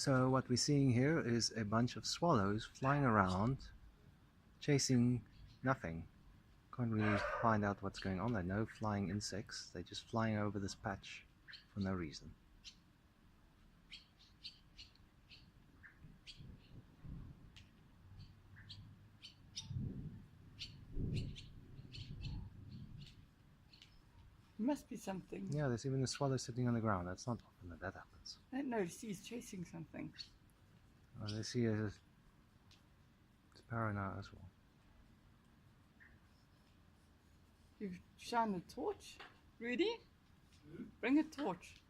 So what we're seeing here is a bunch of swallows flying around, chasing nothing. Can't really find out what's going on there. No flying insects. They're just flying over this patch for no reason. Must be something. Yeah, there's even a swallow sitting on the ground. That's not often that happens. I don't know, he's chasing something. Oh, they see a sparrow now as well. You've shone a torch? Rudy? Bring a torch.